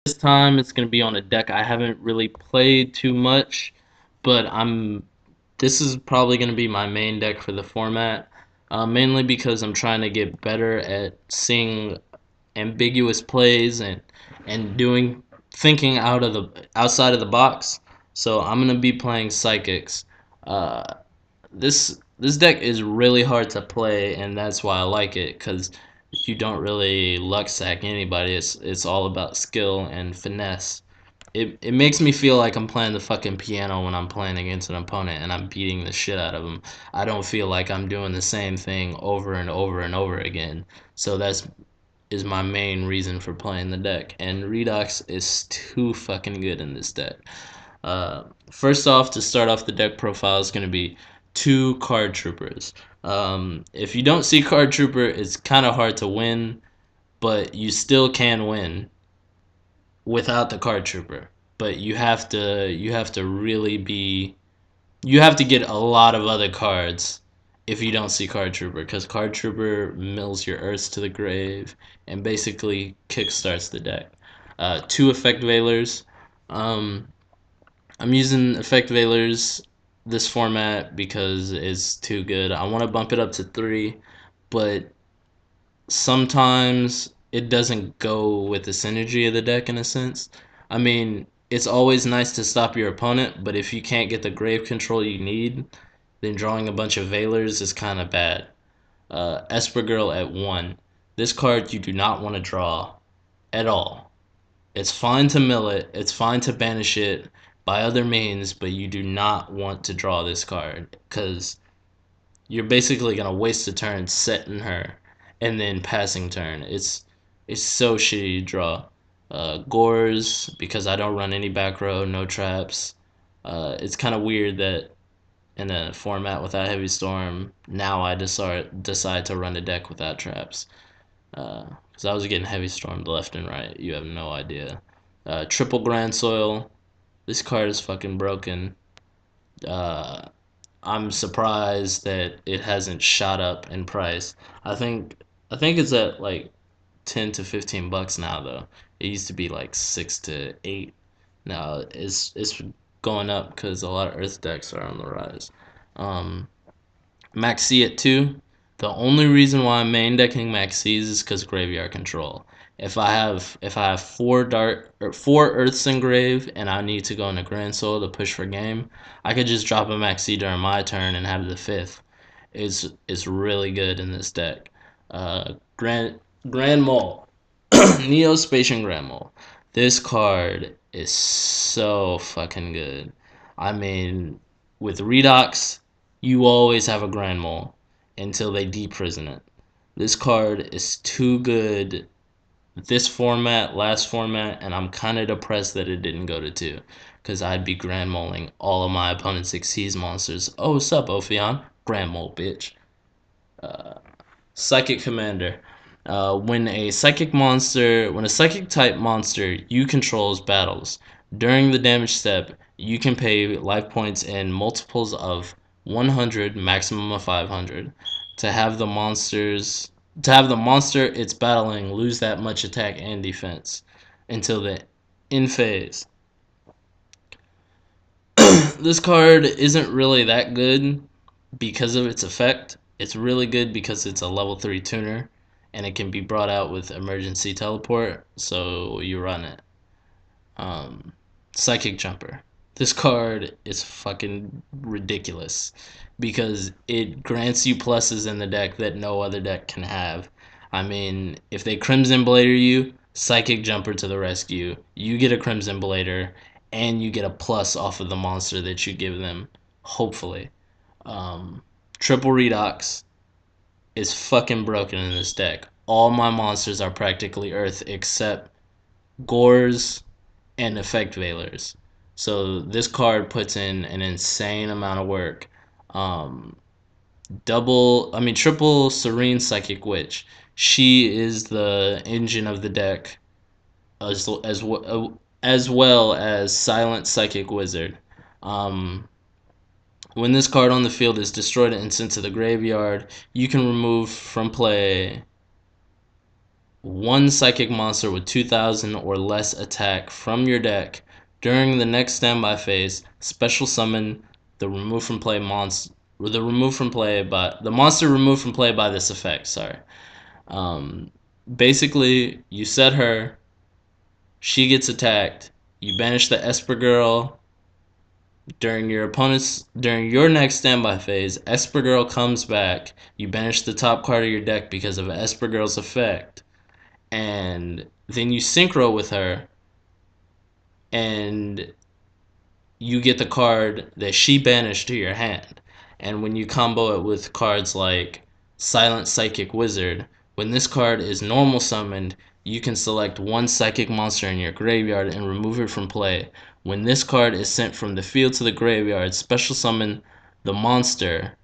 This time it's gonna be on a deck I haven't really played too much, but this is probably gonna be my main deck for the format. Mainly because I'm trying to get better at seeing ambiguous plays and doing thinking outside of the box. So I'm gonna be playing psychics. Uh, this deck is really hard to play, and that's why I like it, because you don't really luck sack anybody. It's all about skill and finesse. It makes me feel like I'm playing the fucking piano when I'm playing against an opponent and I'm beating the shit out of them. I don't feel like I'm doing the same thing over and over and over again. So that's is my main reason for playing the deck. And Redox is too fucking good in this deck. First off, to start off the deck profile is going to be two card troopers. If you don't see card trooper, it's kind of hard to win, but you still can win without the card trooper. But you have to really be you have to get a lot of other cards if you don't see card trooper, because card trooper mills your earths to the grave and basically kickstarts the deck. Two effect veilers. Um, I'm using effect veilers this format because it's too good. I want to bump it up to three, but sometimes it doesn't go with the synergy of the deck in a sense. I mean, it's always nice to stop your opponent, but if you can't get the grave control you need, then drawing a bunch of Veilers is kind of bad. Esper Girl at 1. This card you do not want to draw at all. It's fine to mill it, it's fine to banish it by other means, but you do not want to draw this card, because you're basically gonna waste a turn setting her and then passing turn. It's so shitty to draw. Gores, because I don't run any back row, no traps. It's kind of weird that in a format without heavy storm, now I decide to run a deck without traps. Because I was getting heavy stormed left and right. You have no idea. Triple Grand Soil. This card is fucking broken. Uh, I'm surprised that it hasn't shot up in price. I think I think it's at like 10 to 15 bucks now though. It used to be like 6 to 8. Now it's going up because a lot of Earth decks are on the rise. Um, Maxi at 2. The only reason why I'm main decking Maxis is because graveyard control. If I have four Earths in grave and I need to go into Grand Soul to push for game, I could just drop a Maxi during my turn and have the fifth. It's really good in this deck. Grand Mole, Neo-Spacian Grand Mole. This card is so fucking good. I mean, with Redox, you always have a Grand Mole until they deprison it. This card is too good this format, last format, and I'm kind of depressed that it didn't go to 2, because I'd be Grand Moling all of my opponent's Xyz monsters. Oh, what's up, Ophion? Grand Mole, bitch. Psychic Commander. When a psychic type monster you control's battles, during the damage step, you can pay life points in multiples of 100, maximum of 500, to have the monster it's battling lose that much attack and defense until the end phase. This card isn't really that good because of its effect. It's really good because it's a level 3 tuner and it can be brought out with emergency teleport, so you run it. Um, Psychic Jumper. This card is fucking ridiculous because it grants you pluses in the deck that no other deck can have. I mean, if they Crimson Blader you, Psychic Jumper to the rescue. You get a Crimson Blader and you get a plus off of the monster that you give them, hopefully. Um, Triple Redox is fucking broken in this deck. All my monsters are practically Earth except Gores and Effect Veilers. So this card puts in an insane amount of work. Um, Triple Serene Psychic Witch. She is the engine of the deck, as well as Silent Psychic Wizard. Um, when this card on the field is destroyed and sent to the graveyard, you can remove from play one psychic monster with 2,000 or less attack from your deck. During the next standby phase, special summon the remove from play monster. The monster removed from play by this effect. Sorry. Um, Basically, you set her. She gets attacked. You banish the Esper Girl. During your next standby phase, Esper Girl comes back. You banish the top card of your deck because of Esper Girl's effect, and then you synchro with her, and you get the card that she banished to your hand. And when you combo it with cards like Silent Psychic Wizard, when this card is normal summoned, you can select one psychic monster in your graveyard and remove it from play. When this card is sent from the field to the graveyard, special summon the monster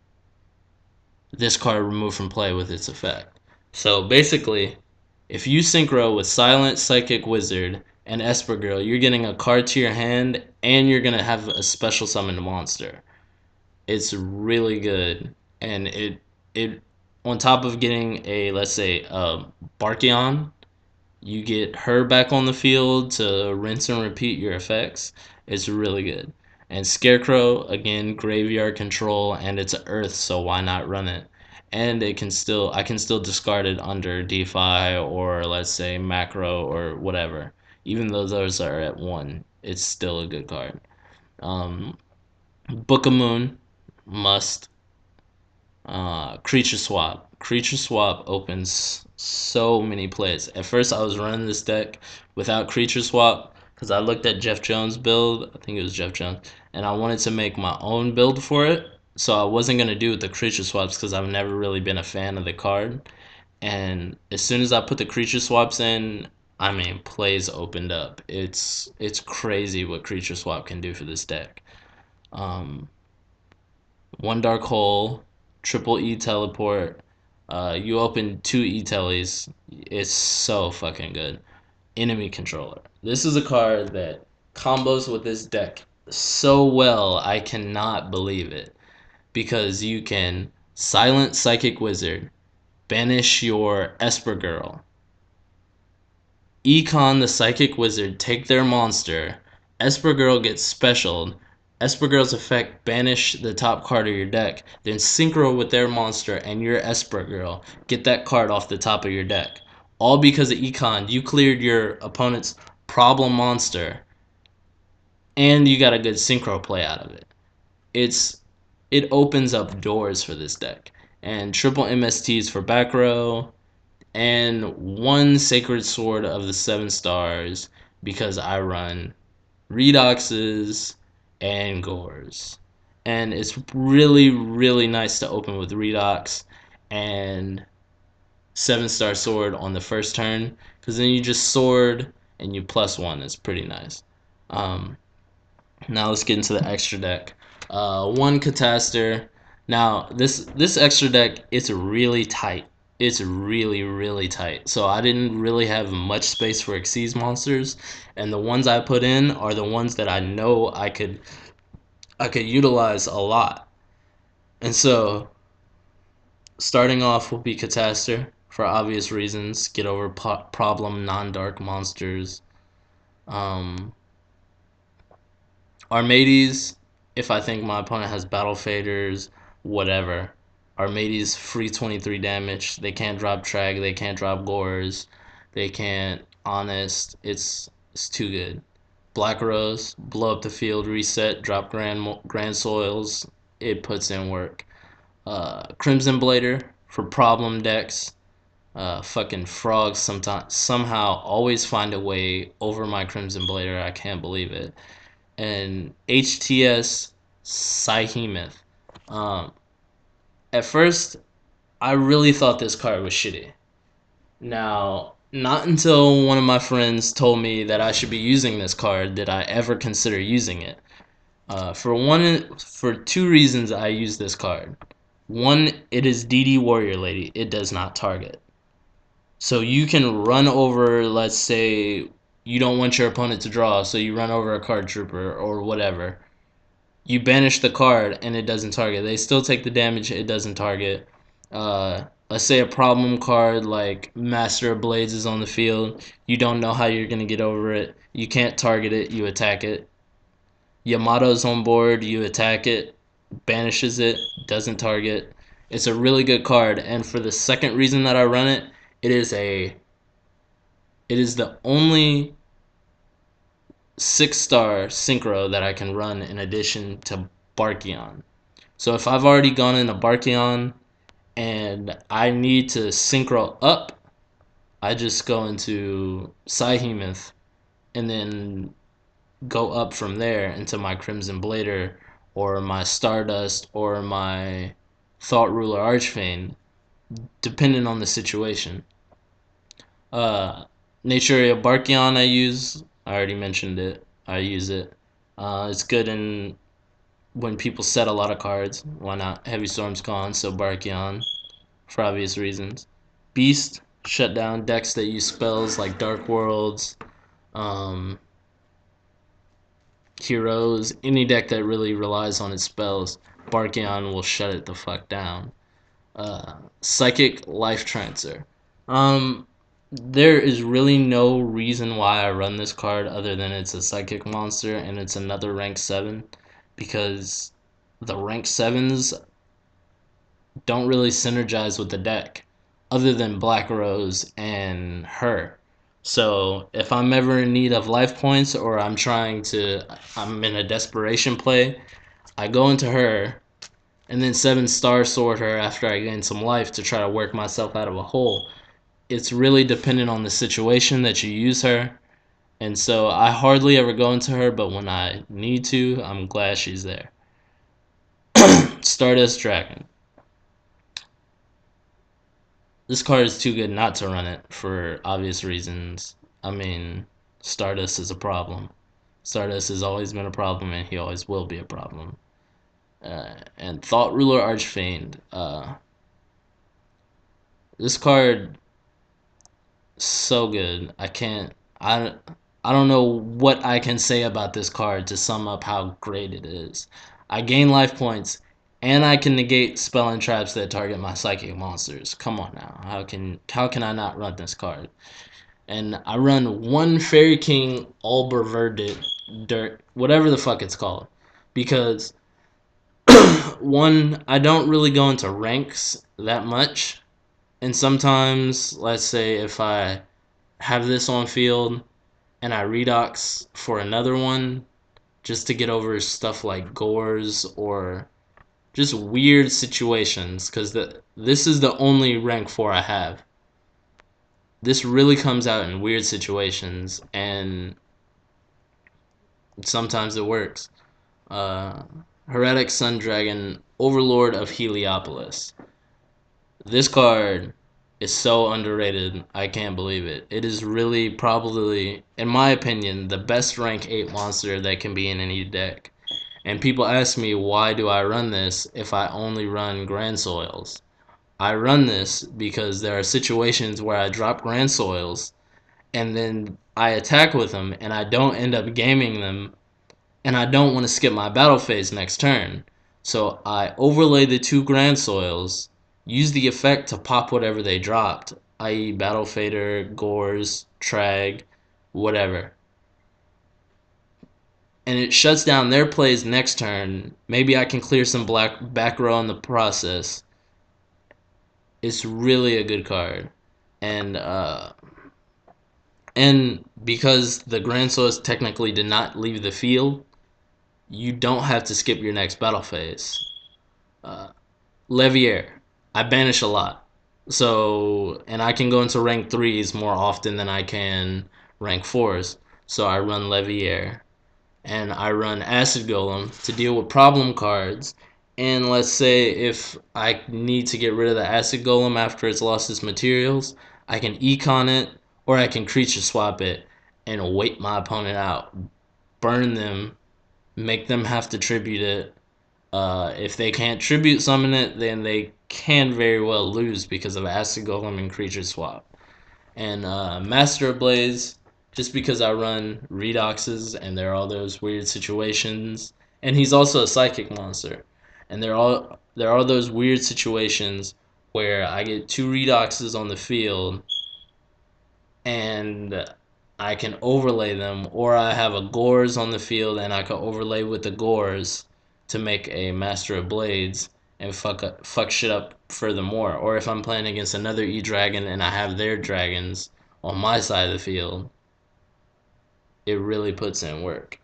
this card removed from play with its effect. So basically, if you synchro with Silent Psychic Wizard and Esper Girl, you're getting a card to your hand and you're gonna have a special summoned monster. It's really good, and it on top of getting a, let's say, a Barkion, you get her back on the field to rinse and repeat your effects. It's really good. And Scarecrow, again, graveyard control, and it's Earth, so why not run it? And I can still discard it under DeFi or, let's say, macro or whatever. Even though those are at 1, it's still a good card. Um, Book of Moon, must. Creature swap. Creature swap opens so many plays. At first, I was running this deck without creature swap because I looked at Jeff Jones' build. I think it was Jeff Jones, and I wanted to make my own build for it. So I wasn't gonna do it with the creature swaps because I've never really been a fan of the card. And as soon as I put the creature swaps in, I mean, plays opened up. It's crazy what creature swap can do for this deck. Um, One dark hole, triple E teleport. You open two E tellies. It's so fucking good. Enemy controller. This is a card that combos with this deck so well. I cannot believe it because you can silent psychic wizard, banish your Esper girl, Econ the Psychic Wizard take their monster. Esper Girl gets specialed. Esper Girl's effect banish the top card of your deck. Then synchro with their monster and your Esper Girl. Get that card off the top of your deck. All because of Econ, you cleared your opponent's problem monster. And you got a good synchro play out of it. It opens up doors for this deck. And triple MSTs for back row, and one Sacred Sword of the Seven Stars because I run Redoxes and Gores. And it's really, really nice to open with Redox and 7-star Sword on the first turn because then you just sword and you +1. It's pretty nice. Um, Now let's get into the extra deck. One Cataster. Now this extra deck, it's really tight. It's really, really tight. So I didn't really have much space for Xyz monsters, and the ones I put in are the ones that I know I could utilize a lot. And so starting off will be Cataster for obvious reasons. Get over problem non-dark monsters. Um, Armades, if I think my opponent has battle faders, whatever. Armades free 23 damage. They can't drop Trag, they can't drop Gores, they can't Honest. It's too good. Black Rose, blow up the field, reset, drop Grand Soils. It puts in work. Crimson Blader for problem decks. Fucking frogs sometimes somehow always find a way over my Crimson Blader. I can't believe it. And HTS Psyhemoth. Um, at first, I really thought this card was shitty. Now, not until one of my friends told me that I should be using this card did I ever consider using it. For two reasons, I use this card. One, it is DD Warrior Lady. It does not target. So you can run over, let's say, you don't want your opponent to draw, so you run over a card trooper or whatever. You banish the card and it doesn't target. They still take the damage, it doesn't target. let's say a problem card like Master of Blades is on the field. You don't know how you're going to get over it. You can't target it, you attack it. Yamato's on board, you attack it, banishes it, doesn't target. It's a really good card, and for the second reason that I run it, it is a it is the only 6-star synchro that I can run in addition to Barkion. So if I've already gone into Barkion and I need to synchro up, I just go into Psyhemoth and then go up from there into my Crimson Blader or my Stardust or my Thought Ruler Archfiend, depending on the situation. Naturia Barkion I already mentioned it. I use it. It's good in when people set a lot of cards. Why not? Heavy Storm's gone, so Barkion, for obvious reasons. Beast, shut down decks that use spells like Dark Worlds, um, Heroes, any deck that really relies on its spells. Barkion will shut it the fuck down. Psychic Life Transfer. Um, there is really no reason why I run this card other than it's a psychic monster and it's another rank 7 because the rank 7s don't really synergize with the deck other than Black Rose and her. So if I'm ever in need of life points or I'm in a desperation play, I go into her and then 7-star sword her after I gain some life to try to work myself out of a hole. It's really dependent on the situation that you use her. And so I hardly ever go into her, but when I need to, I'm glad she's there. Stardust Dragon. This card is too good not to run it for obvious reasons. I mean, Stardust is a problem. Stardust has always been a problem, and he always will be a problem. And Thought Ruler Archfiend. This card so good. I don't know what I can say about this card to sum up how great it is. I gain life points and I can negate spell and traps that target my psychic monsters. Come on now. How can I not run this card? And I run one Fairy King Alber Verdant dirt whatever the fuck it's called. Because one, I don't really go into ranks that much. And sometimes, let's say if I have this on field and I redox for another one just to get over stuff like gores or just weird situations because this is the only rank 4 I have. This really comes out in weird situations and sometimes it works. Uh, Heretic Sun Dragon, Overlord of Heliopolis. This card is so underrated. I can't believe it. It is really probably, in my opinion, the best rank 8 monster that can be in any deck. And people ask me why do I run this if I only run Grand Soils. I run this because there are situations where I drop Grand Soils and then I attack with them and I don't end up gaming them and I don't want to skip my battle phase next turn. So I overlay the 2 Grand Soils, use the effect to pop whatever they dropped, i.e. Battle Fader, Gores, Trag, whatever. And it shuts down their plays next turn. Maybe I can clear some black back row in the process. It's really a good card. And because the Grand Soils technically did not leave the field, you don't have to skip your next battle phase. Levier, I banish a lot. So, and I can go into rank 3s more often than I can rank 4s. So I run Levier. And I run Acid Golem to deal with problem cards. And let's say if I need to get rid of the Acid Golem after it's lost its materials, I can econ it or I can creature swap it and wait my opponent out. Burn them, make them have to tribute it. If they can't tribute summon it, then they can very well lose because of Acid Golem and creature swap. And Master of Blaze, just because I run redoxes and there are all those weird situations, and he's also a psychic monster, and there are those weird situations where I get 2 redoxes on the field and I can overlay them, or I have a Gores on the field and I can overlay with the Gores to make a Master of Blades and fuck shit up furthermore. Or if I'm playing against another E-Dragon and I have their dragons on my side of the field, it really puts in work.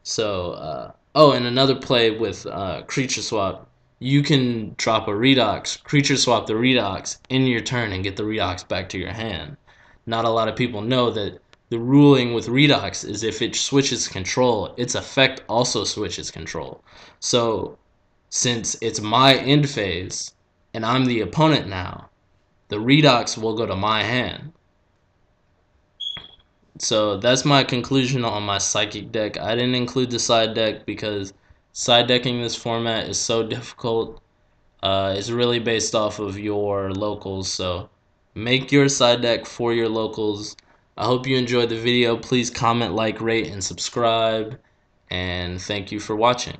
So, oh, and another play with creature swap, you can drop a Redox, creature swap the Redox in your turn and get the Redox back to your hand. Not a lot of people know that the ruling with Redox is if it switches control, its effect also switches control. So, since it's my end phase and I'm the opponent now, the Redox will go to my hand. So that's my conclusion on my psychic deck. I didn't include the side deck because side decking this format is so difficult. It's really based off of your locals, so make your side deck for your locals. I hope you enjoyed the video. Please comment, like, rate, and subscribe. And thank you for watching.